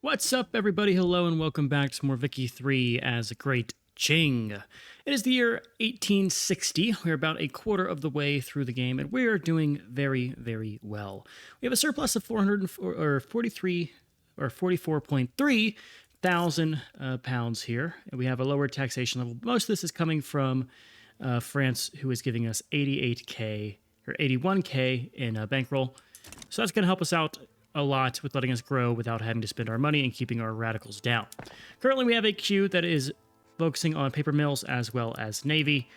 What's up, everybody? Hello, and welcome back to some more Vicky 3 as a Great Ching. It is the year 1860. We're about a quarter of the way through the game, and we are doing very, very well. We have a surplus of 44.3 thousand pounds here, and we have a lower taxation level. Most of this is coming from France, who is giving us 88k or 81k in bankroll. So that's going to help us out a lot with letting us grow without having to spend our money and keeping our radicals down. Currently, we have a queue that is focusing on paper mills as well as navy.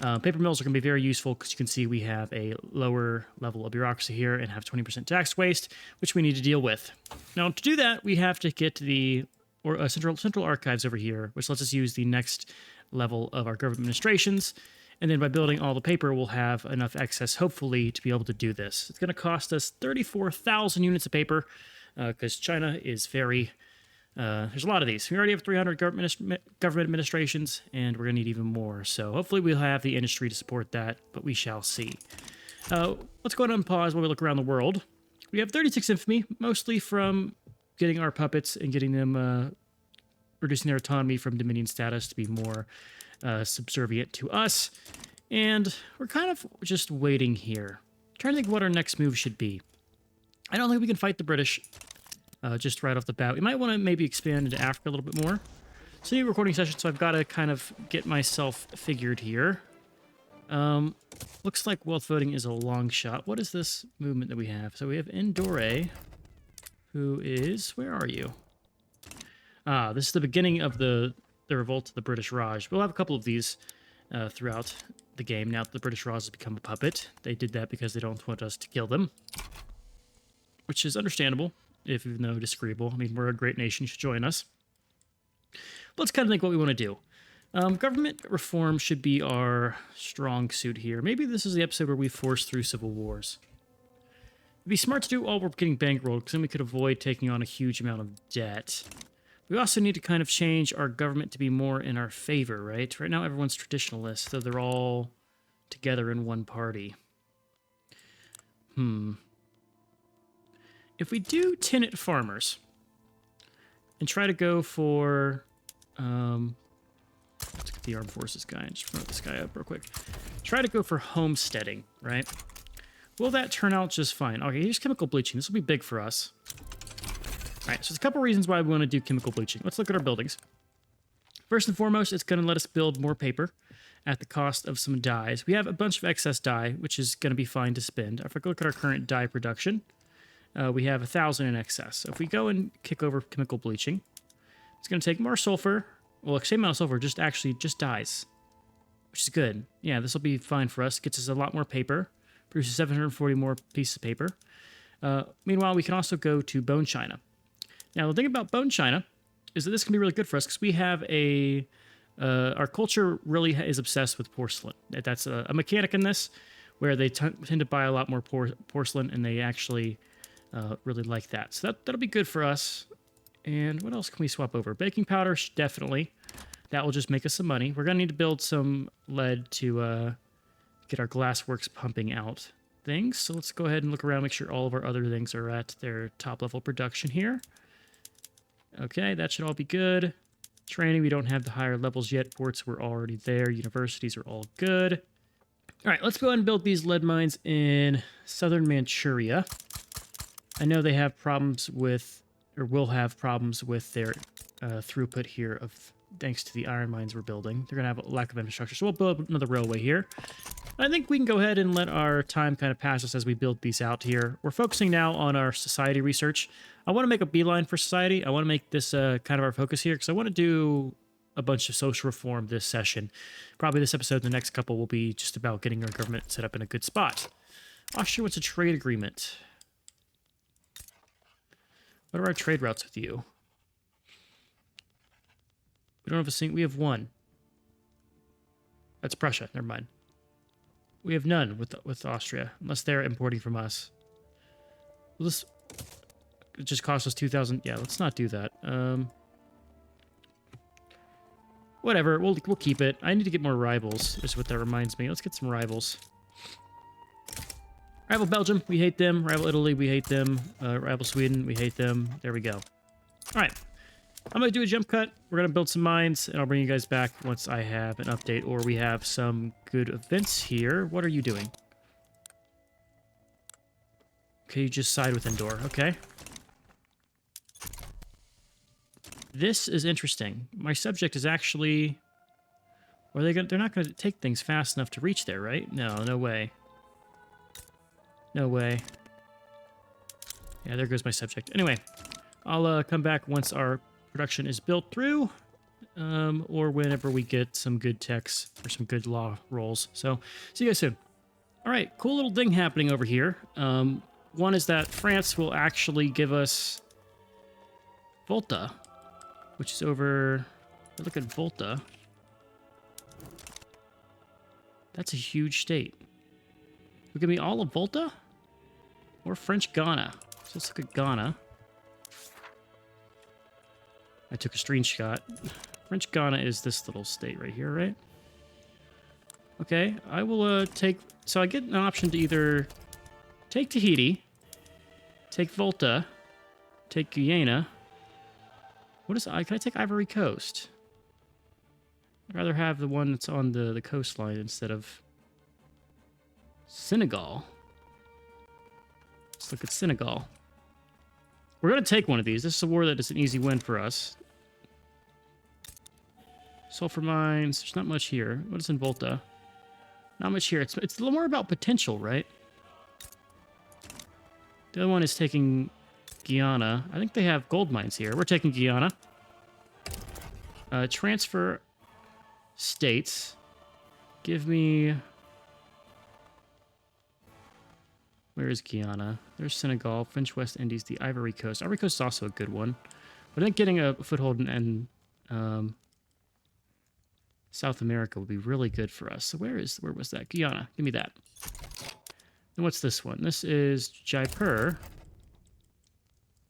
Paper mills are going to be very useful because you can see we have a lower level of bureaucracy here and have 20% tax waste, which we need to deal with. Now, to do that, we have to get to the central archives over here, which lets us use the next level of our government administrations. And then by building all the paper, we'll have enough excess, hopefully, to be able to do this. It's going to cost us 34,000 units of paper because China is very... there's a lot of these. We already have 300 government administrations, and we're going to need even more. So hopefully we'll have the industry to support that, but we shall see. Let's go ahead and pause while we look around the world. We have 36 infamy, mostly from getting our puppets and getting them... reducing their autonomy from Dominion status to be more subservient to us. And we're kind of just waiting here. Trying to think what our next move should be. I don't think we can fight the British just right off the bat. We might want to maybe expand into Africa a little bit more. It's a new recording session, so I've got to kind of get myself figured here. Looks like wealth voting is a long shot. What is this movement that we have? So we have Indore, who is... Where are you? This is the beginning of the revolt of the British Raj. We'll have a couple of these throughout the game now that the British Raj has become a puppet. They did that because they don't want us to kill them, which is understandable, even though disagreeable. I mean, we're a great nation. You should join us. But let's kind of think what we want to do. Government reform should be our strong suit here. Maybe this is the episode where we force through civil wars. It'd be smart to do all we're getting bankrolled, because then we could avoid taking on a huge amount of debt. We also need to kind of change our government to be more in our favor, right? Right now, everyone's traditionalist, so they're all together in one party. If we do tenant farmers and try to go for... let's get the armed forces guy and just promote this guy up real quick. Try to go for homesteading, right? Will that turn out just fine? Okay, here's chemical bleaching. This will be big for us. All right, so there's a couple reasons why we want to do chemical bleaching. Let's look at our buildings. First and foremost, it's going to let us build more paper at the cost of some dyes. We have a bunch of excess dye, which is going to be fine to spend. If I look at our current dye production, we have 1,000 in excess. So if we go and kick over chemical bleaching, it's going to take more sulfur. Well, same amount of sulfur, just dyes, which is good. Yeah, this will be fine for us. Gets us a lot more paper, produces 740 more pieces of paper. Meanwhile, we can also go to bone china. Now, the thing about bone china is that this can be really good for us because we have our culture really is obsessed with porcelain. That's a mechanic in this where they tend to buy a lot more porcelain, and they actually really like that. So that'll be good for us. And what else can we swap over? Baking powder, definitely. That will just make us some money. We're going to need to build some lead to get our glassworks pumping out things. So let's go ahead and look around, make sure all of our other things are at their top level production here. Okay, that should all be good. Training, we don't have the higher levels yet. Ports, we're already there. Universities are all good. All right, let's go ahead and build these lead mines in southern Manchuria. I know they have problems with, or will have problems with their throughput here thanks to the iron mines we're building. They're going to have a lack of infrastructure, so we'll build another railway here. I think we can go ahead and let our time kind of pass us as we build these out here. We're focusing now on our society research. I want to make a beeline for society. I want to make this kind of our focus here because I want to do a bunch of social reform this session. Probably this episode and the next couple will be just about getting our government set up in a good spot. Austria wants a trade agreement. What are our trade routes with you? We don't have a single... We have one. That's Prussia. Never mind. We have none with Austria, unless they're importing from us. Well, this... It just cost us 2,000... Yeah, let's not do that. Whatever, we'll keep it. I need to get more rivals, is what that reminds me. Let's get some rivals. Rival Belgium, we hate them. Rival Italy, we hate them. Rival Sweden, we hate them. There we go. All right. I'm going to do a jump cut. We're going to build some mines, and I'll bring you guys back once I have an update or we have some good events here. What are you doing? Okay, you just side with Endor. Okay. This is interesting. My subject is actually... Are they gonna, they're not going to take things fast enough to reach there, right? No, no way. No way. Yeah, there goes my subject. Anyway, I'll come back once our production is built through, or whenever we get some good techs or some good law rolls. So, see you guys soon. All right, cool little thing happening over here. One is that France will actually give us Volta, which is over... Look at Volta. That's a huge state. Will give me all of Volta? Or French Ghana. So let's look at Ghana. I took a screenshot. French Ghana is this little state right here, right? Okay, I will take... So I get an option to either take Tahiti, take Volta, take Guyana. What is... Can I take Ivory Coast? I'd rather have the one that's on the coastline instead of Senegal. Let's look at Senegal. We're going to take one of these. This is a war that is an easy win for us. Sulfur mines. There's not much here. What is in Volta? Not much here. It's a little more about potential, right? The other one is taking Guyana. I think they have gold mines here. We're taking Guyana. Transfer states. Give me... Where is Guyana? There's Senegal, French West Indies, the Ivory Coast. Ivory Coast is also a good one. But I think getting a foothold in South America would be really good for us. So where was that? Guyana. Give me that. And what's this one? This is Jaipur,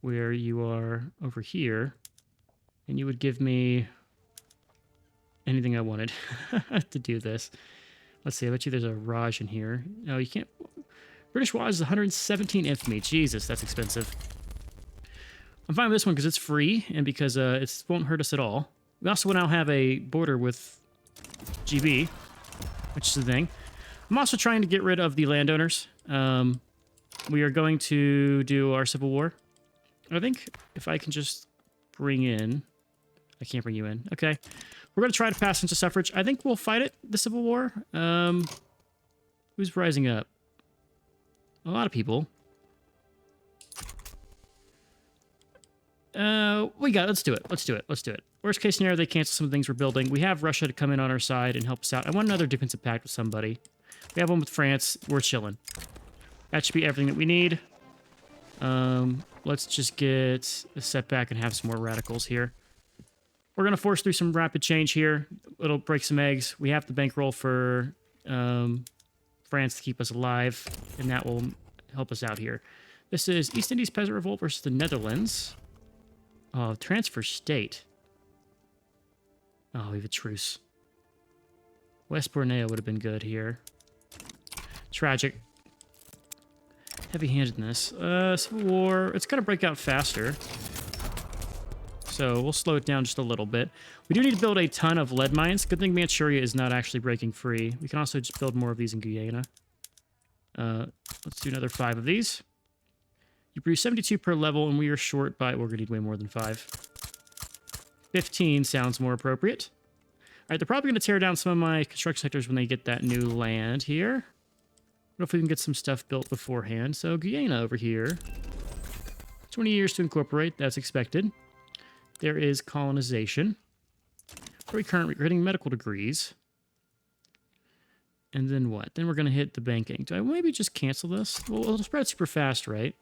where you are over here. And you would give me anything I wanted to do this. Let's see. I bet you there's a Raj in here. No, you can't... British Waz is 117 infamy. Jesus, that's expensive. I'm fine with this one because it's free and because it won't hurt us at all. We also now have a border with GB, which is the thing. I'm also trying to get rid of the landowners. We are going to do our civil war. I think if I can just bring in... I can't bring you in. Okay. We're going to try to pass into suffrage. I think we'll fight it, the civil war. Who's rising up? A lot of people. Let's do it. Let's do it. Let's do it. Worst case scenario, they cancel some of the things we're building. We have Russia to come in on our side and help us out. I want another defensive pact with somebody. We have one with France. We're chilling. That should be everything that we need. Let's just get a setback and have some more radicals here. We're going to force through some rapid change here. It'll break some eggs. We have the bankroll for France to keep us alive, and that will help us out here. This is East Indies Peasant Revolt versus the Netherlands. Oh, transfer state. Oh, we have a truce. West Borneo would have been good here. Tragic. Heavy-handedness. Civil War. It's going to break out faster. So we'll slow it down just a little bit. We do need to build a ton of lead mines. Good thing Manchuria is not actually breaking free. We can also just build more of these in Guyana. Let's do another 5 of these. You produce 72 per level, and we are short by... We're going to need way more than 5. 15 sounds more appropriate. All right, they're probably going to tear down some of my construction sectors when they get that new land here. What if we can get some stuff built beforehand? So Guyana over here. 20 years to incorporate. That's expected. There is colonization. We're getting medical degrees. And then what? Then we're going to hit the banking. Do I maybe just cancel this? Well, it'll spread super fast, right?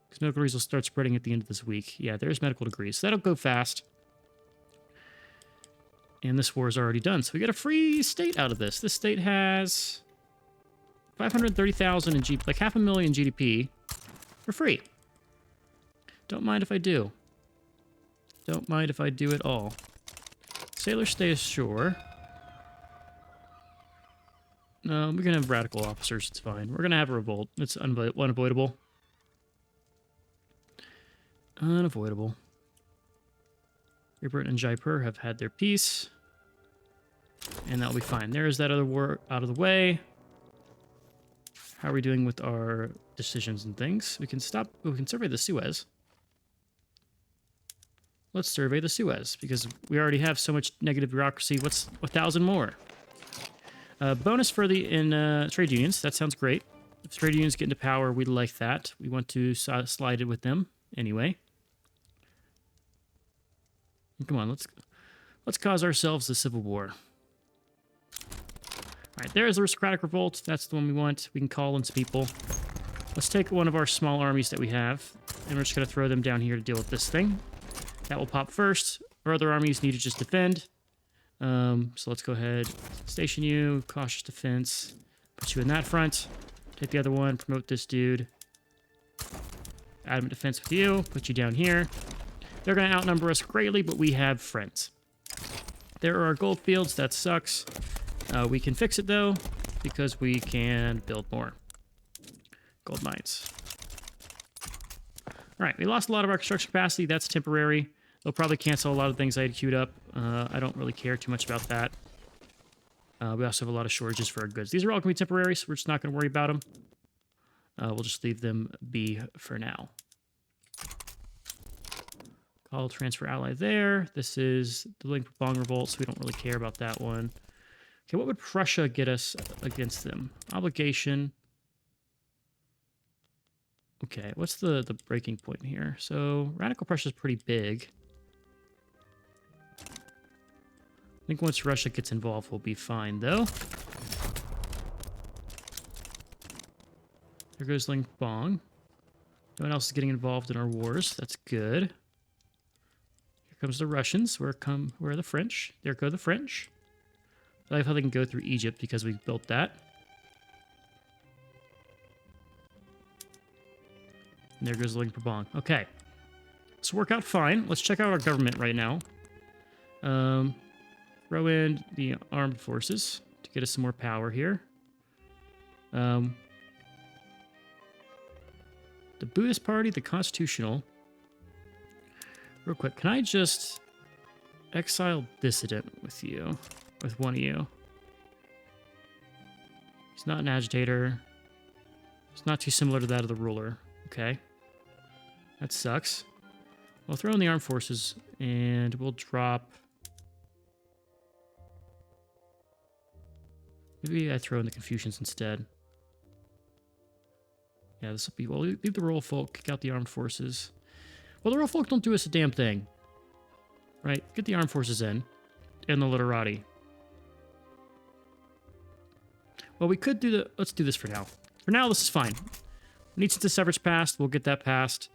Because medical degrees will start spreading at the end of this week. Yeah, there's medical degrees. So that'll go fast. And this war is already done. So we get a free state out of this. This state has 530,000 in GDP, like 500,000 GDP for free. Don't mind if I do. Don't mind if I do at all. Sailors stay ashore. No, we're going to have radical officers. It's fine. We're going to have a revolt. It's unavoidable. Unavoidable. Great Britain and Jaipur have had their peace. And that'll be fine. There's that other war out of the way. How are we doing with our decisions and things? We can survey the Suez. Let's survey the Suez, because we already have so much negative bureaucracy. What's 1,000 more? Bonus for the trade unions. That sounds great. If trade unions get into power, we like that. We want to slide it with them anyway. Come on, let's cause ourselves a civil war. All right, there's the aristocratic revolt. That's the one we want. We can call in some people. Let's take one of our small armies that we have, and we're just going to throw them down here to deal with this thing. That will pop first. Our other armies need to just defend. So let's go ahead, station you, cautious defense, put you in that front. Take the other one, promote this dude. Adamant defense with you, put you down here. They're going to outnumber us greatly, but we have friends. There are our gold fields. That sucks. We can fix it, though, because we can build more gold mines. All right, we lost a lot of our construction capacity. That's temporary. They'll probably cancel a lot of things I had queued up. I don't really care too much about that. We also have a lot of shortages for our goods. These are all going to be temporary, so we're just not going to worry about them. We'll just leave them be for now. Call transfer ally there. This is the Ling-Prabang revolt, so we don't really care about that one. Okay, what would Prussia get us against them? Obligation. Okay, what's the breaking point here? So Radical Prussia is pretty big. I think once Russia gets involved, we'll be fine, though. There goes Ling-Prabang. No one else is getting involved in our wars. That's good. Here comes the Russians. Where are the French? There go the French. I like how they can go through Egypt because we built that. And there goes Ling-Prabang. Okay. This will work out fine. Let's check out our government right now. Throw in the armed forces to get us some more power here. The Buddhist Party, the Constitutional. Real quick, can I just exile dissident with you? With one of you? He's not an agitator. It's not too similar to that of the ruler. Okay. That sucks. We'll throw in the armed forces, and we'll drop... Maybe I throw in the Confucians instead. Yeah, this will be... Well, leave the rural folk, kick out the armed forces. Well, the rural folk don't do us a damn thing. Right? Get the armed forces in. And the literati. Well, we could do the... Let's do this for now. For now, this is fine. We need the severance passed. We'll get that passed.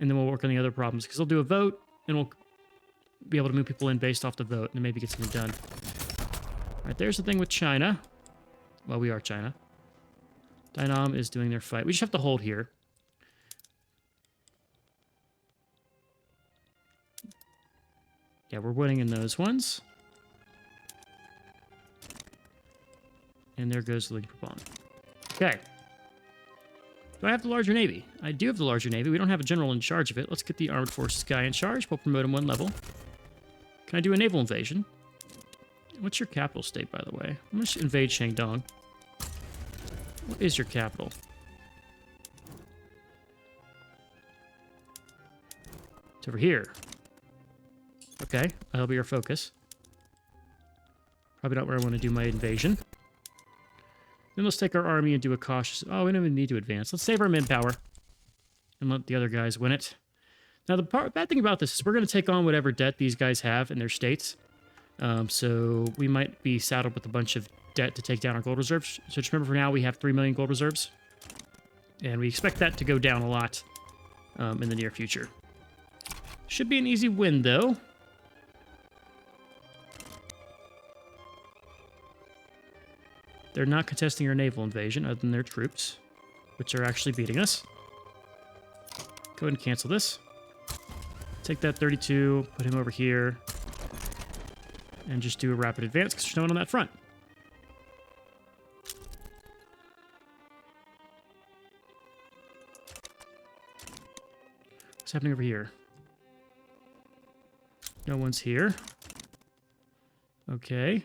And then we'll work on the other problems. Because they'll do a vote, and we'll be able to move people in based off the vote, and maybe get something done. All right, there's the thing with China. Well, we are China. Dynam is doing their fight. We just have to hold here. Yeah, we're winning in those ones. And there goes the Ling-Prabang. Okay. Do I have the larger navy? I do have the larger navy. We don't have a general in charge of it. Let's get the armed forces guy in charge. We'll promote him one level. Can I do a naval invasion? What's your capital state, by the way? I'm going to invade Shandong. What is your capital? It's over here. Okay, that'll be our focus. Probably not where I want to do my invasion. Then let's take our army and do a cautious... Oh, we don't even need to advance. Let's save our manpower. And let the other guys win it. Now, the bad thing about this is we're going to take on whatever debt these guys have in their states. So we might be saddled with a bunch of debt to take down our gold reserves. So just remember, for now, we have 3 million gold reserves. And we expect that to go down a lot in the near future. Should be an easy win, though. They're not contesting our naval invasion other than their troops, which are actually beating us. Go ahead and cancel this. Take that 32, put him over here, and just do a rapid advance because there's no one on that front. What's happening over here? No one's here. Okay.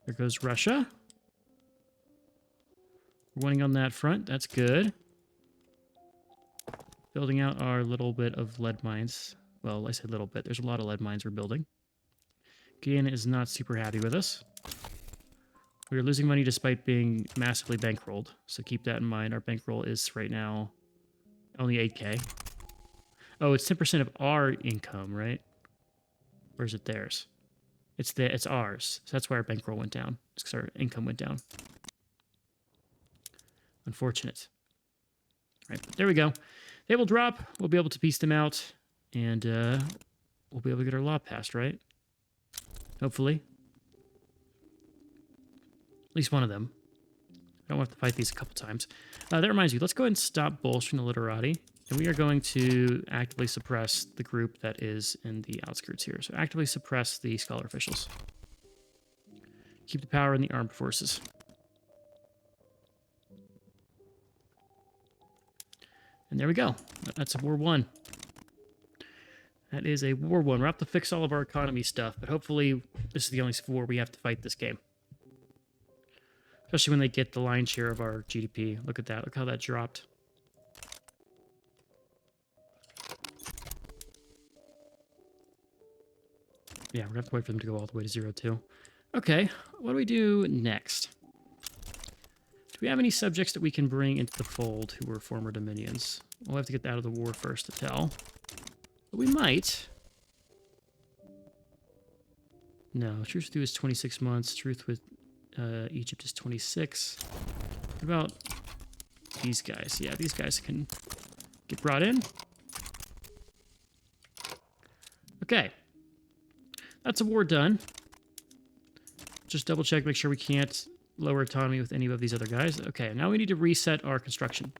There goes Russia. We're winning on that front. That's good. Building out our little bit of lead mines. Well, I said little bit. There's a lot of lead mines we're building. Guyana is not super happy with us. We are losing money despite being massively bankrolled. So keep that in mind. Our bankroll is right now only 8K. Oh, it's 10% of our income, right? Or is it theirs? It's ours. So that's why our bankroll went down. It's because our income went down. Unfortunate. All right, but there we go. They will drop. We'll be able to piece them out. And we'll be able to get our law passed, right? Hopefully. At least one of them. I don't have to fight these a couple times. That reminds me, let's go ahead and stop bolstering the literati. And we are going to actively suppress the group that is in the outskirts here. So actively suppress the scholar officials. Keep the power in the armed forces. And there we go. That's a war won. That is a war won. We'll have to fix all of our economy stuff, but hopefully this is the only war we have to fight this game. Especially when they get the lion's share of our GDP. Look at that. Look how that dropped. Yeah, we're going to have to wait for them to go all the way to 0, too. Okay, what do we do next? Do we have any subjects that we can bring into the fold who were former dominions? We'll have to get out of the war first to tell. But we might. No, truce with you is 26 months. Truce with Egypt is 26. What about these guys? Yeah, these guys can get brought in. Okay. That's a war done. Just double check, make sure we can't lower autonomy with any of these other guys. Okay, now we need to reset our construction.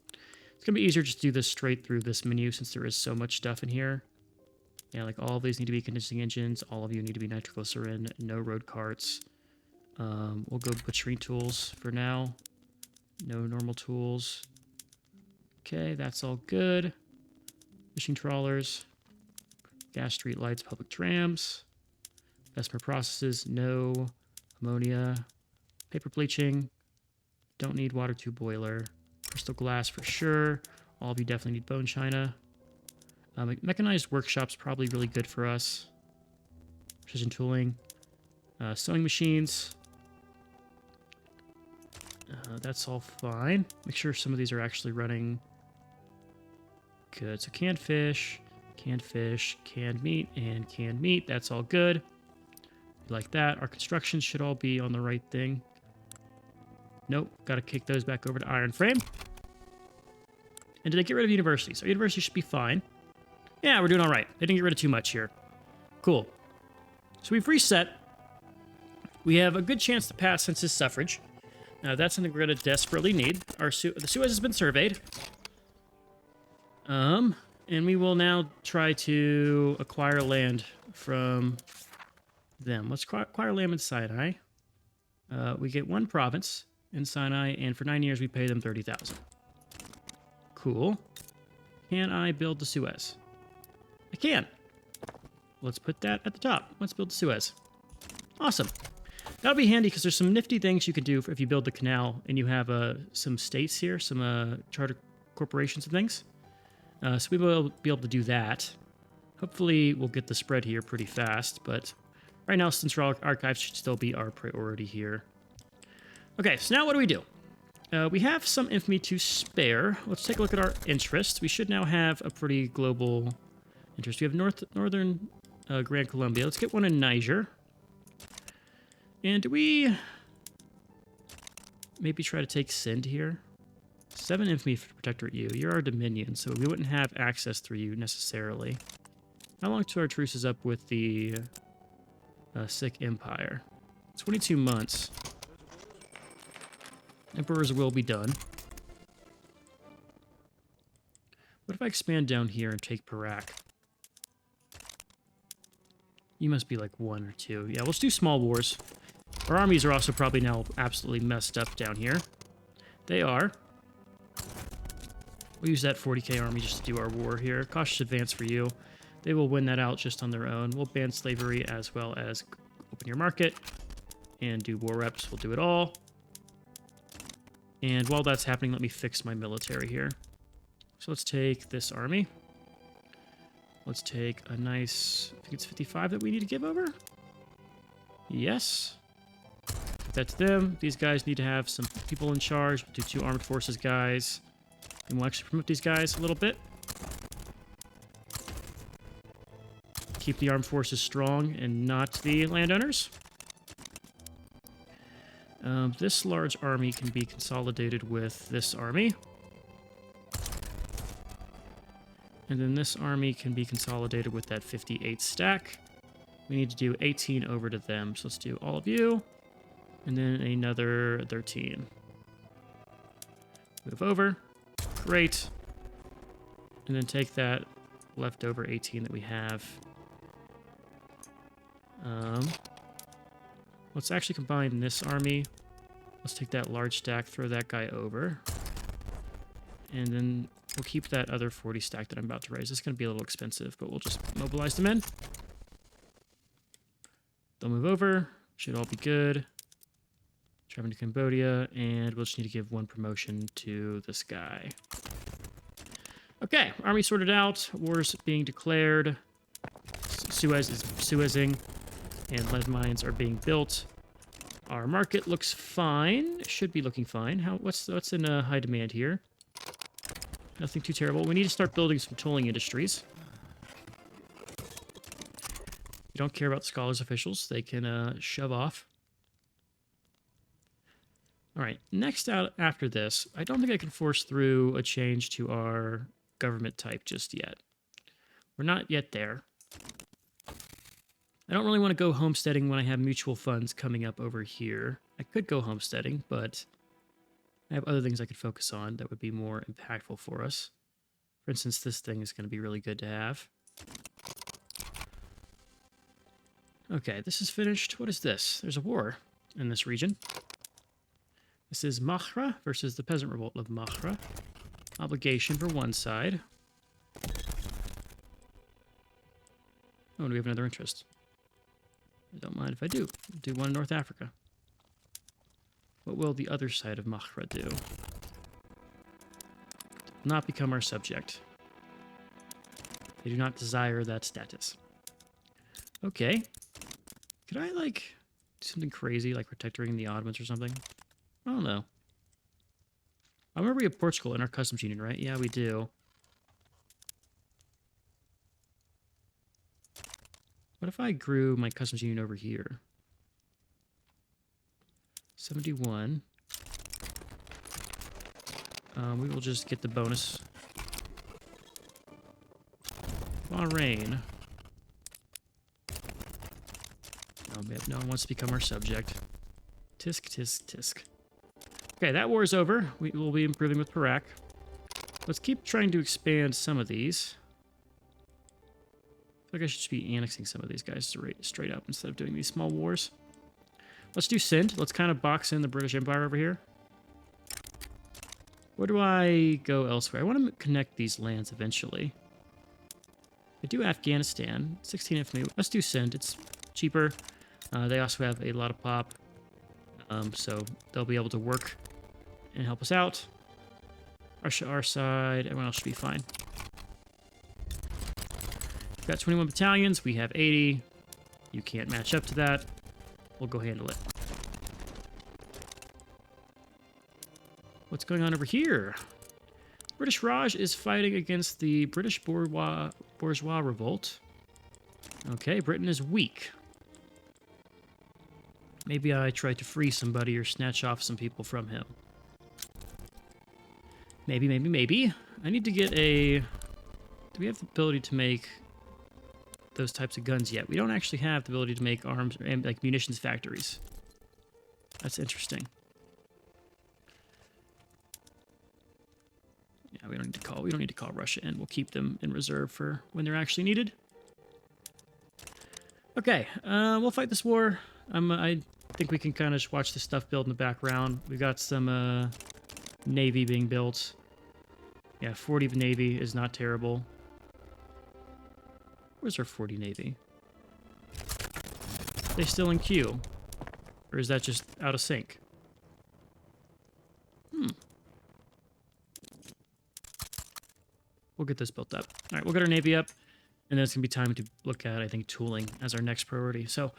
It's going to be easier just to do this straight through this menu since there is so much stuff in here. Yeah, like all of these need to be condensing engines. All of you need to be nitroglycerin. No road carts. We'll go butchering tools for now. No normal tools. Okay, that's all good. Fishing trawlers. Gas street lights, public trams. Bessemer processes, no. Ammonia. Paper bleaching. Don't need water tube boiler. Crystal glass for sure. All of you definitely need bone china. Mechanized workshop's probably really good for us. Precision tooling. Sewing machines. That's all fine. Make sure some of these are actually running good. So canned fish, canned meat, and canned meat. That's all good. Like that. Our constructions should all be on the right thing. Nope. Got to kick those back over to iron frame. And did they get rid of university? So university should be fine. Yeah, we're doing all right. They didn't get rid of too much here. Cool. So we've reset. We have a good chance to pass census suffrage. Now that's something we're going to desperately need. The Suez has been surveyed. And we will now try to acquire land from them. Let's acquire land in Sinai. We get one province in Sinai, and for 9 years we pay them 30,000. Cool. Can I build the Suez? I can. Let's put that at the top. Let's build the Suez. Awesome. That'll be handy because there's some nifty things you can do if you build the canal and you have some states here, some charter corporations and things. So we will be able to do that. Hopefully we'll get the spread here pretty fast, but right now Central Archives should still be our priority here. Okay, so now what do? We have some infamy to spare. Let's take a look at our interests. We should now have a pretty global interest. We have northern Grand Colombia. Let's get one in Niger. And do we maybe try to take Sind here? 7 infamy for Protector at you. You're our dominion, so we wouldn't have access through you necessarily. How long till our truce is up with the Sikh Empire? 22 months. Emperor's will be done. What if I expand down here and take Perak? You must be like 1 or 2. Yeah, let's do small wars. Our armies are also probably now absolutely messed up down here. They are. We'll use that 40k army just to do our war here. Cautious advance for you. They will win that out just on their own. We'll ban slavery as well as open your market and do war reps. We'll do it all. And while that's happening, let me fix my military here. So let's take this army. Let's take a nice, I think it's 55 that we need to give over. Yes. Give that to them. These guys need to have some people in charge. We'll do 2 armed forces guys. And we'll actually promote these guys a little bit. Keep the armed forces strong and not the landowners. This large army can be consolidated with this army. And then this army can be consolidated with that 58 stack. We need to do 18 over to them. So let's do all of you. And then another 13. Move over. Great. And then take that leftover 18 that we have. Let's actually combine this army. Let's take that large stack, throw that guy over. And then we'll keep that other 40 stack that I'm about to raise. It's going to be a little expensive, but we'll just mobilize them in. They'll move over. Should all be good. Traveling to Cambodia. And we'll just need to give 1 promotion to this guy. Okay, army sorted out. Wars being declared. Suez is Suezing. And lead mines are being built. Our market looks fine. Should be looking fine. What's in high demand here? Nothing too terrible. We need to start building some tolling industries. You don't care about the scholars officials. They can shove off. All right. Next out after this, I don't think I can force through a change to our government type just yet. We're not yet there. I don't really want to go homesteading when I have mutual funds coming up over here. I could go homesteading, but I have other things I could focus on that would be more impactful for us. For instance, this thing is going to be really good to have. Okay, this is finished. What is this? There's a war in this region. This is Mahra versus the Peasant Revolt of Mahra. Obligation for one side. Oh, and we have another interest. I don't mind if I do. I'll do one in North Africa. What will the other side of Mahra do? Not become our subject. They do not desire that status. Okay. Could I, like, do something crazy, like protectoring the Ottomans or something? I don't know. I remember we have Portugal in our customs union, right? Yeah, we do. What if I grew my customs union over here? 71. We will just get the bonus. Bahrain. No one wants to become our subject. Tisk, tisk, tisk. Okay, that war is over. We will be improving with Perak. Let's keep trying to expand some of these. I feel like I should just be annexing some of these guys straight up instead of doing these small wars. Let's do Sind. Let's kind of box in the British Empire over here. Where do I go elsewhere? I want to connect these lands eventually. I do Afghanistan. 16 infamy. Let's do Sind. It's cheaper. They also have a lot of pop. So they'll be able to work and help us out. Russia, our side. Everyone else should be fine. We've got 21 battalions. We have 80. You can't match up to that. We'll go handle it. What's going on over here? British Raj is fighting against the British bourgeois revolt. Okay, Britain is weak. Maybe I tried to free somebody or snatch off some people from him. Maybe. I need to get a... Do we have the ability to make those types of guns yet? We don't actually have the ability to make arms or like munitions factories. That's interesting. Yeah, we don't need to call Russia in. We'll keep them in reserve for when they're actually needed. Okay, we'll fight this war. I think we can kind of just watch this stuff build in the background. We've got some navy being built. Yeah, 40 Navy is not terrible. Where's our 40 Navy? Are they still in queue? Or is that just out of sync? We'll get this built up. All right, we'll get our Navy up. And then it's going to be time to look at, I think, tooling as our next priority. So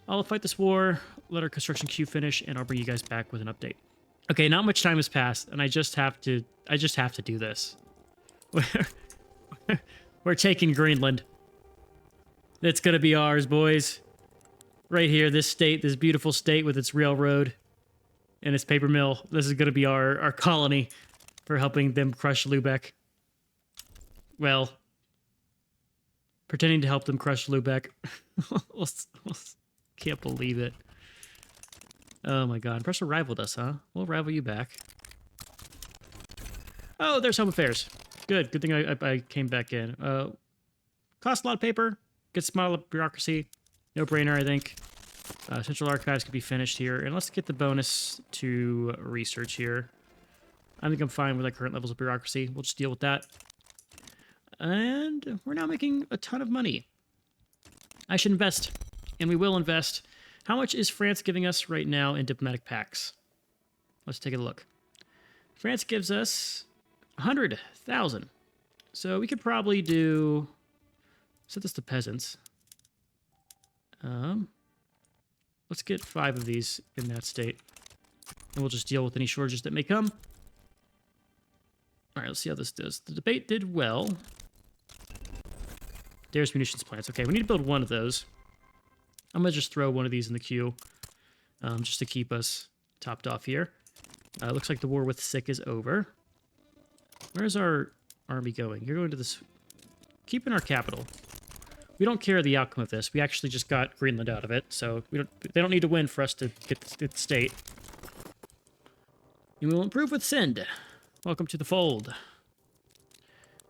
I'll fight this war, let our construction queue finish, and I'll bring you guys back with an update. Okay, not much time has passed, and I just have to do this. We're taking Greenland. It's going to be ours, boys. Right here, this state, this beautiful state with its railroad and its paper mill. This is going to be our colony for helping them crush Lubeck. Well, pretending to help them crush Lubeck. Can't believe it. Oh my god. Prussia rivaled us, huh? We'll rival you back. Oh, there's Home Affairs. Good. Good thing I came back in. Cost a lot of paper. Gets a lot of bureaucracy. No brainer, I think. Central Archives could be finished here. And let's get the bonus to research here. I think I'm fine with our current levels of bureaucracy. We'll just deal with that. And we're now making a ton of money. I should invest. And we will invest. How much is France giving us right now in diplomatic pacts? Let's take a look. France gives us 100,000. So we could probably do... Set this to peasants. Let's get 5 of these in that state. And we'll just deal with any shortages that may come. All right, let's see how this does. The debate did well. There's munitions plants. Okay, we need to build one of those. I'm going to just throw one of these in the queue. Just to keep us topped off here. Looks like the war with Sick is over. Where's our army going? You're going to this... Keep in our capital. We don't care the outcome of this. We actually just got Greenland out of it, so they don't need to win for us to get the state. And we will improve with Sind. Welcome to the fold.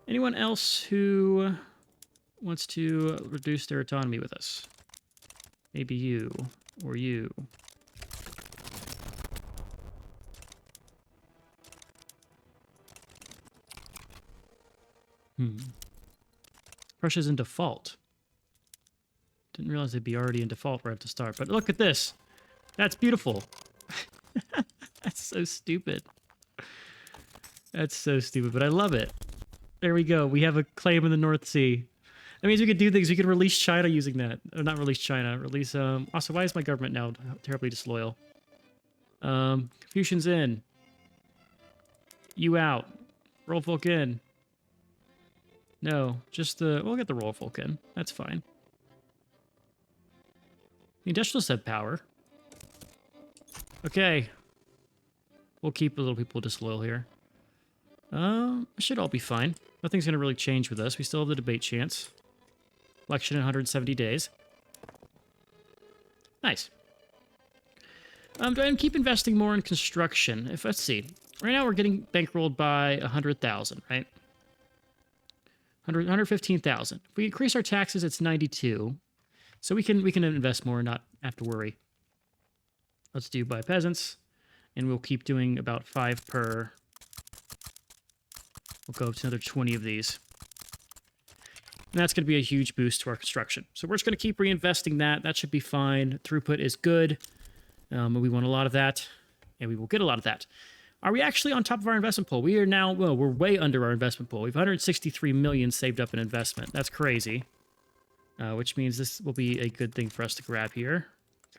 Anyone else who wants to reduce their autonomy with us? Maybe you, or you. Prussia's in default. Didn't realize they'd be already in default right at the start. But look at this. That's beautiful. That's so stupid. That's so stupid, but I love it. There we go. We have a claim in the North Sea. That means we could do things. We could release China using that. Or not release China. Release, Also, why is my government now terribly disloyal? Confucian's in. You out. Roll folk in. No, just the... We'll get the roll folk in. That's fine. The industrialists have power. Okay. We'll keep the little people disloyal here. It should all be fine. Nothing's going to really change with us. We still have the debate chance. Election in 170 days. Nice. And keep investing more in construction. Let's see. Right now we're getting bankrolled by 100,000, right? 115,000. If we increase our taxes, it's 92. So we can invest more and not have to worry. Let's do by peasants. And we'll keep doing about 5 per. We'll go up to another 20 of these. And that's going to be a huge boost to our construction. So we're just going to keep reinvesting that. That should be fine. Throughput is good. We want a lot of that. And we will get a lot of that. Are we actually on top of our investment pool? We are now, well, we're way under our investment pool. We have 163 million saved up in investment. That's crazy. Which means this will be a good thing for us to grab here.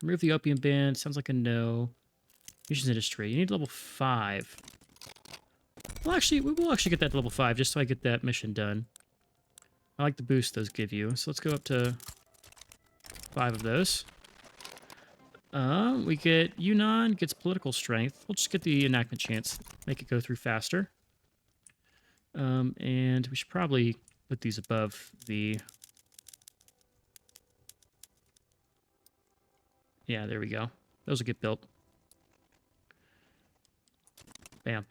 Remove the opium ban. Sounds like a no. Munitions industry. You need level 5. Well, actually, we will actually get that to level 5 just so I get that mission done. I like the boost those give you. So let's go up to 5 of those. We get Yunnan gets political strength. We'll just get the enactment chance. Make it go through faster. And we should probably put these above the... Yeah, there we go. Those will get built. Bam.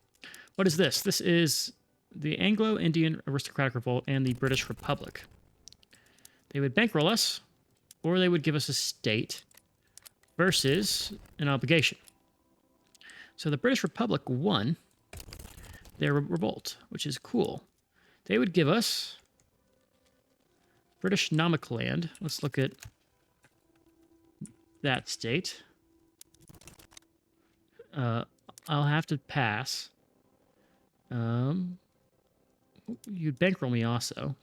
What is this? This is the Anglo-Indian Aristocratic Revolt and the British Republic. They would bankroll us, or they would give us a state versus an obligation. So the British Republic won. their revolt, which is cool. They would give us British Namaqualand. Let's look at that state. I'll have to pass. You'd bankroll me also.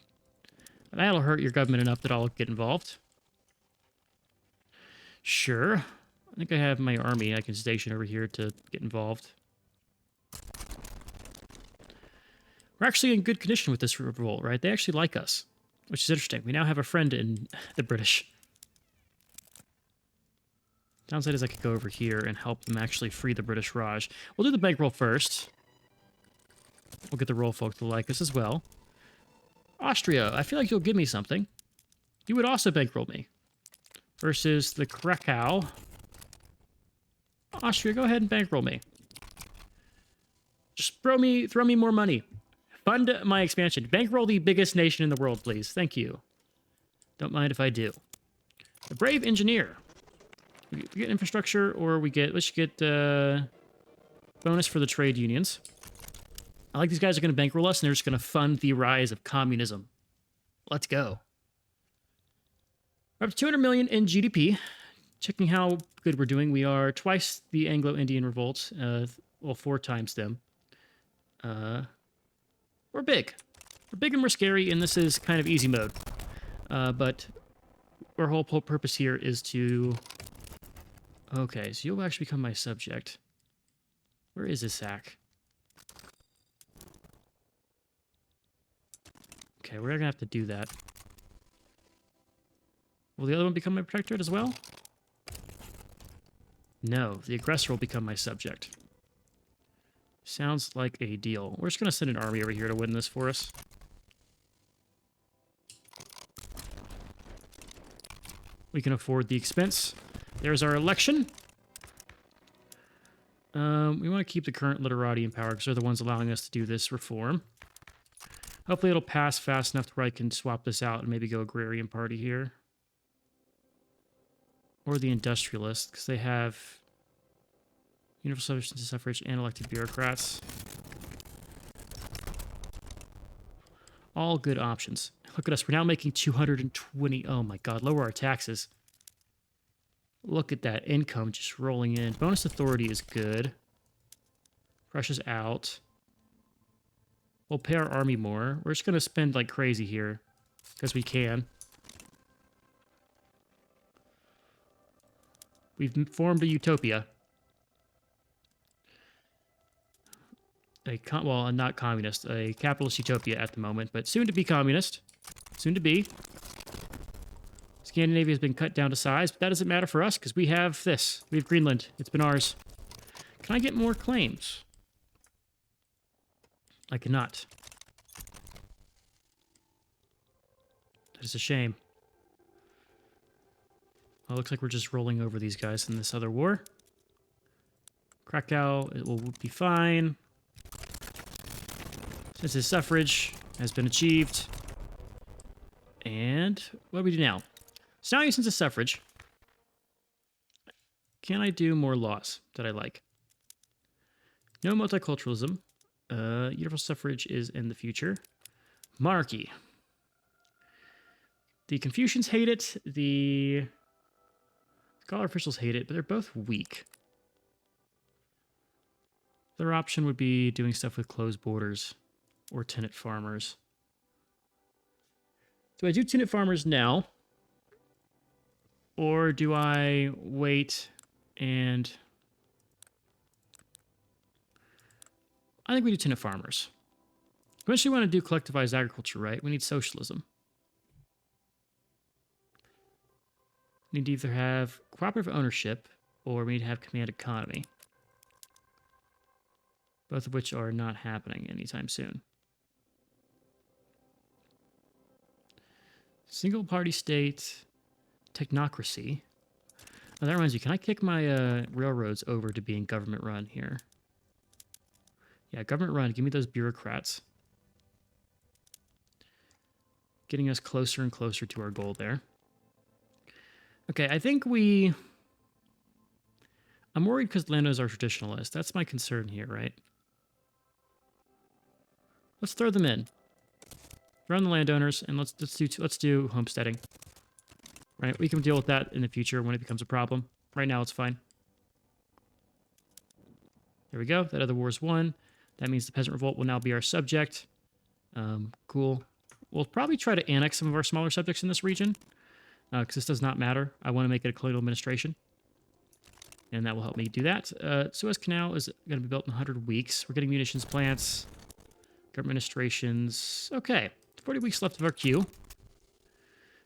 That'll hurt your government enough that I'll get involved. Sure. I think I have my army I can station over here to get involved. We're actually in good condition with this revolt, right? They actually like us, which is interesting. We now have a friend in the British. Downside is I could go over here and help them actually free the British Raj. We'll do the bankroll first. We'll get the roll folk to like us as well. Austria, I feel like you'll give me something. You would also bankroll me. Versus the Krakow. Austria, go ahead and bankroll me. Just throw me more money. Fund my expansion. Bankroll the biggest nation in the world, please. Thank you. Don't mind if I do. The Brave Engineer. We get infrastructure, or let's get bonus for the trade unions. I like these guys are going to bankroll us, and they're just going to fund the rise of communism. Let's go. We're up to 200 million in GDP. Checking how good we're doing. We are twice the Anglo-Indian revolts. Well, 4 times them. We're big. We're big and we're scary, and this is kind of easy mode. But our whole purpose here is to... Okay, so you'll actually become my subject. Where is this sack? Okay, we're gonna have to do that. Will the other one become my protectorate as well? No, the aggressor will become my subject. Sounds like a deal. We're just gonna send an army over here to win this for us. We can afford the expense. There's our election. We want to keep the current literati in power because they're the ones allowing us to do this reform. Hopefully it'll pass fast enough to where I can swap this out and maybe go agrarian party here. Or the industrialists, because they have universal suffrage and elected bureaucrats. All good options. Look at us, we're now making 220. Oh my god, lower our taxes. Look at that income just rolling in. Bonus authority is good. Russia's out. We'll pay our army more. We're just going to spend like crazy here. Because we can. We've formed a utopia. Well, not communist. A capitalist utopia at the moment. But soon to be communist. Soon to be. Scandinavia has been cut down to size, but that doesn't matter for us because we have this. We have Greenland. It's been ours. Can I get more claims? I cannot. That is a shame. Well, it looks like we're just rolling over these guys in this other war. Krakow, it will be fine. Since his suffrage has been achieved. And what do we do now? So now since it's suffrage, can I do more laws that I like? No multiculturalism. Universal suffrage is in the future. Monarchy. The Confucians hate it. The scholar officials hate it, but they're both weak. Their option would be doing stuff with closed borders or tenant farmers. Do I do tenant farmers now? Or do I wait and... I think we do tenant farmers. We actually want to do collectivized agriculture, right? We need socialism. We need to either have cooperative ownership or we need to have command economy. Both of which are not happening anytime soon. Single party state, technocracy. Oh, that reminds me, can I kick my railroads over to being government run here? Yeah, government run. Give me those bureaucrats. Getting us closer and closer to our goal there. Okay, I think I'm worried because Lando's our traditionalist. That's my concern here, right? Let's throw them in. Throw in the landowners, and let's do homesteading. Right, we can deal with that in the future when it becomes a problem. Right now, it's fine. There we go. That other war is won. That means the peasant revolt will now be our subject. Cool. We'll probably try to annex some of our smaller subjects in this region, because this does not matter. I want to make it a colonial administration, and that will help me do that. Suez Canal is going to be built in 100 weeks. We're getting munitions plants, government administrations. Okay, 40 weeks left of our queue.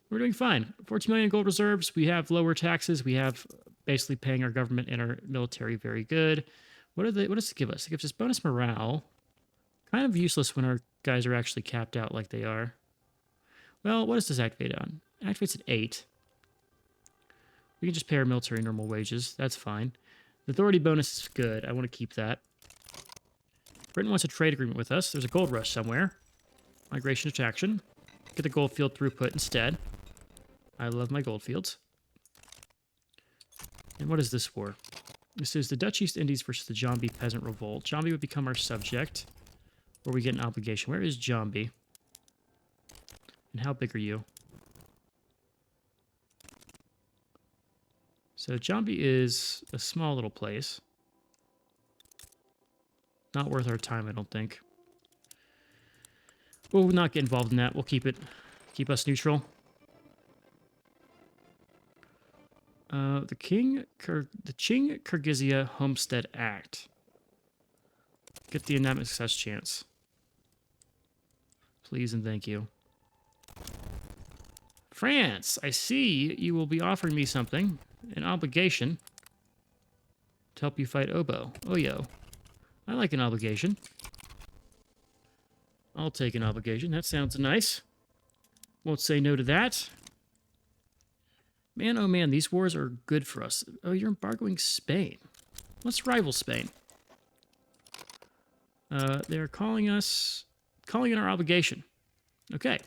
We're doing fine. 14 million gold reserves. We have lower taxes. We have basically paying our government and our military very good. What does it give us? It gives us bonus morale. Kind of useless when our guys are actually capped out like they are. Well, what does this activate on? It activates at 8. We can just pay our military normal wages. That's fine. The authority bonus is good. I want to keep that. Britain wants a trade agreement with us. There's a gold rush somewhere. Migration to action. Get the gold field throughput instead. I love my gold fields. And what is this for? This is the Dutch East Indies versus the Jambi Peasant Revolt. Jambi would become our subject, or we get an obligation. Where is Jambi? And how big are you? So Jambi is a small little place. Not worth our time, I don't think. We'll not get involved in that. We'll keep us neutral. The Qing Kyrgyzia Homestead Act. Get the endemic success chance. Please and thank you. France, I see you will be offering me something. An obligation to help you fight Obo. Oh, yo. I like an obligation. I'll take an obligation. That sounds nice. Won't say no to that. Man, oh man, these wars are good for us. Oh, you're embargoing Spain. Let's rival Spain. They're calling in our obligation. Okay.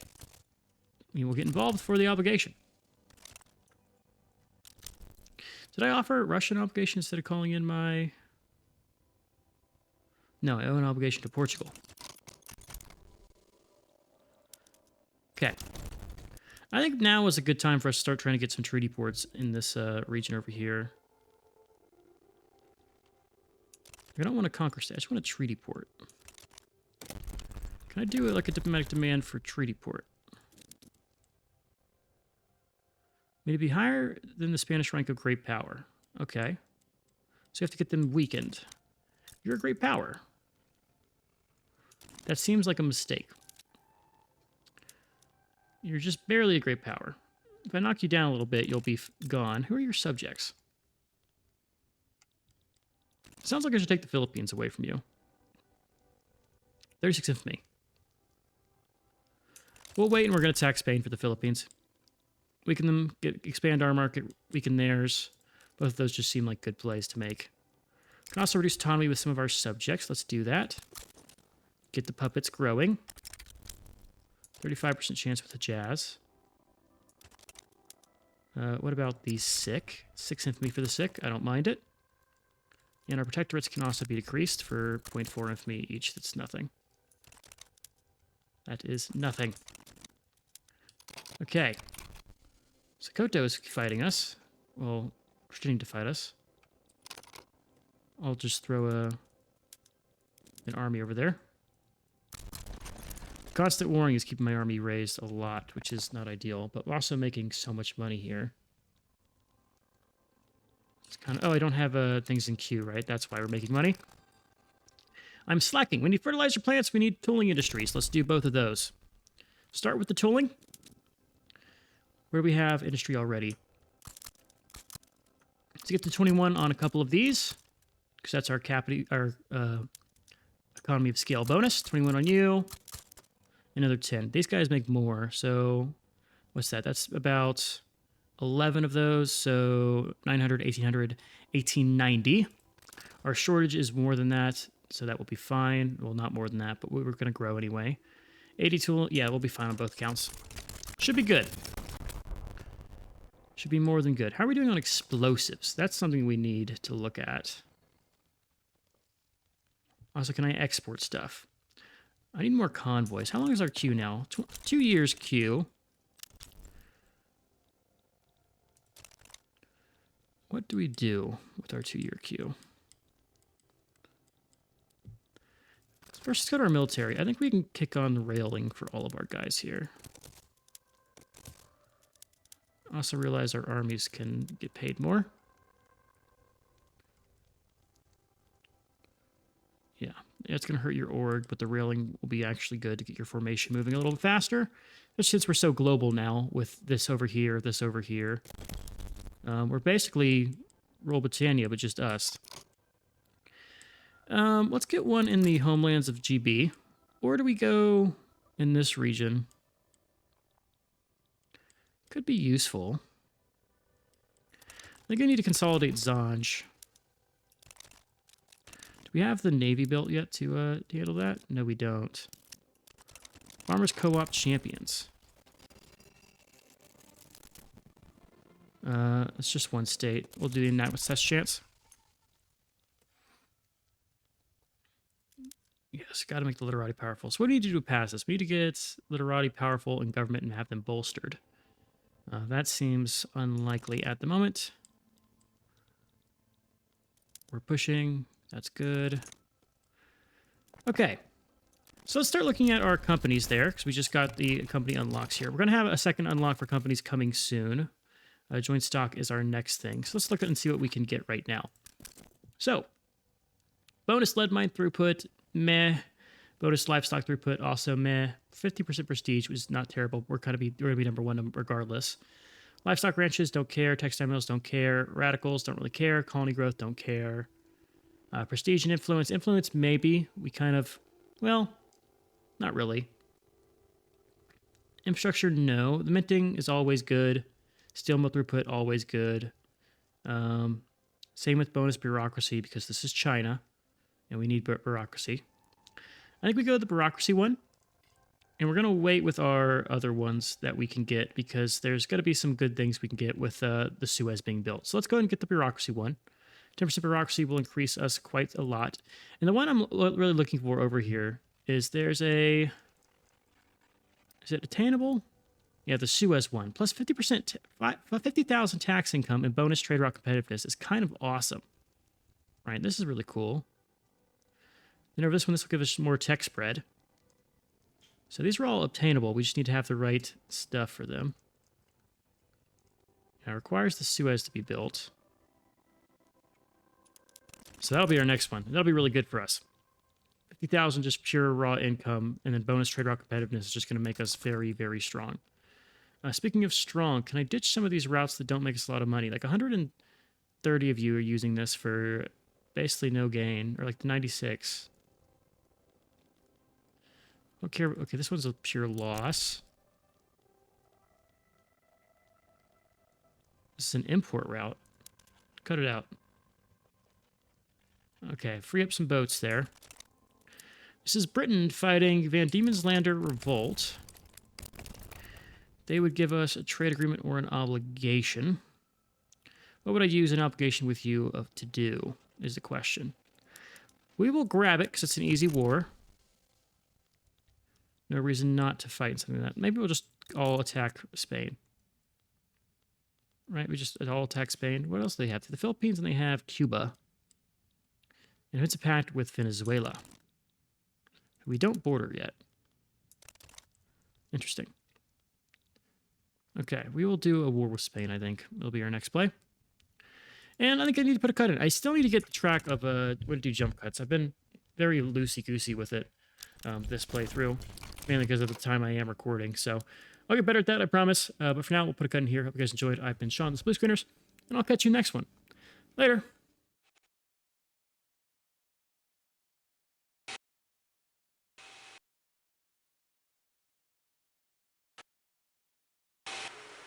We will get involved for the obligation. Did I offer Russian obligation instead of calling in my... No, I owe an obligation to Portugal. Okay. I think now is a good time for us to start trying to get some treaty ports in this region over here. I don't want to conquer state. I just want a treaty port. Can I do it like a diplomatic demand for treaty port? May it be higher than the Spanish rank of great power. Okay. So you have to get them weakened. You're a great power. That seems like a mistake. You're just barely a great power. If I knock you down a little bit, you'll be gone. Who are your subjects? Sounds like I should take the Philippines away from you. 36 infamy. We'll wait and we're going to attack Spain for the Philippines. Weaken them, expand our market, weaken theirs. Both of those just seem like good plays to make. Can also reduce autonomy with some of our subjects. Let's do that. Get the puppets growing. 35% chance with the jazz. What about the sick? 6 infamy for the sick. I don't mind it. And our protectorates can also be decreased for 0.4 infamy each. That's nothing. That is nothing. Okay. Sokoto is fighting us. Well, pretending to fight us. I'll just throw an army over there. Constant warring is keeping my army raised a lot, which is not ideal, but we're also making so much money here. It's kind of... Oh, I don't have things in queue, right? That's why we're making money. I'm slacking. We need fertilizer plants. We need tooling industries. Let's do both of those. Start with the tooling. Where do we have industry already? Let's get to 21 on a couple of these, because that's our economy of scale bonus. 21 on you. Another 10. These guys make more, so what's that? That's about 11 of those, so 900, 1800, 1890. Our shortage is more than that, so that will be fine. Well, not more than that, but we're going to grow anyway. 80 tool, yeah, we'll be fine on both counts. Should be good. Should be more than good. How are we doing on explosives? That's something we need to look at. Also, can I export stuff? I need more convoys. How long is our queue now? 2 years queue. What do we do with our 2-year queue? First, let's go to our military. I think we can kick on railing for all of our guys here. Also realize our armies can get paid more. Yeah, it's going to hurt your org, but the railing will be actually good to get your formation moving a little bit faster. Just since we're so global now with this over here, this over here. We're basically Royal Britannia, but just us. Let's get one in the homelands of GB. Or do we go in this region? Could be useful. I think I need to consolidate Zanj. Do we have the Navy built yet to handle that? No, we don't. Farmers Co-op Champions. It's just one state. We'll do that with test chance. Yes, got to make the literati powerful. So what do we need to do to pass this? We need to get literati powerful in government and have them bolstered. That seems unlikely at the moment. We're pushing. That's good. Okay. So let's start looking at our companies there, because we just got the company unlocks here. We're going to have a second unlock for companies coming soon. Joint stock is our next thing. So let's look at and see what we can get right now. So, bonus lead mine throughput, meh. Bonus livestock throughput, also meh. 50% prestige was not terrible. We're going to be number one regardless. Livestock ranches, don't care. Textile mills, don't care. Radicals, don't really care. Colony growth, don't care. Prestige and influence. Influence, maybe. We kind of, well, not really. Infrastructure, no. The minting is always good. Steel mill throughput, always good. Same with bonus bureaucracy, because this is China, and we need bureaucracy. I think we go to the bureaucracy one, and we're going to wait with our other ones that we can get, because there's going to be some good things we can get with the Suez being built. So let's go ahead and get the bureaucracy one. 10% bureaucracy will increase us quite a lot. And the one I'm really looking for over here is there's a... Is it attainable? Yeah, the Suez one. Plus 50%, 50,000 tax income and bonus trade route competitiveness is kind of awesome. Right, this is really cool. Then over this one, this will give us more tech spread. So these are all obtainable. We just need to have the right stuff for them. Now, it requires the Suez to be built. So that'll be our next one. That'll be really good for us. 50,000 just pure raw income, and then bonus trade route competitiveness is just going to make us very, very strong. Speaking of strong, can I ditch some of these routes that don't make us a lot of money? Like 130 of you are using this for basically no gain, or like 96. I don't care. Okay, this one's a pure loss. This is an import route. Cut it out. Okay, free up some boats there. This is Britain fighting Van Diemen's Lander Revolt. They would give us a trade agreement or an obligation. What would I use an obligation with you to do, is the question. We will grab it, because it's an easy war. No reason not to fight something like that. Maybe we'll just all attack Spain. Right, we just all attack Spain. What else do they have? The Philippines, and they have Cuba. And it's a pact with Venezuela. We don't border yet. Interesting. Okay, we will do a war with Spain, I think. It'll be our next play. And I think I need to put a cut in. I still need to get the track of when to do jump cuts. I've been very loosey-goosey with it this playthrough, mainly because of the time I am recording. So I'll get better at that, I promise. But for now, we'll put a cut in here. Hope you guys enjoyed. I've been Sean, the Blue Screeners, and I'll catch you next one. Later.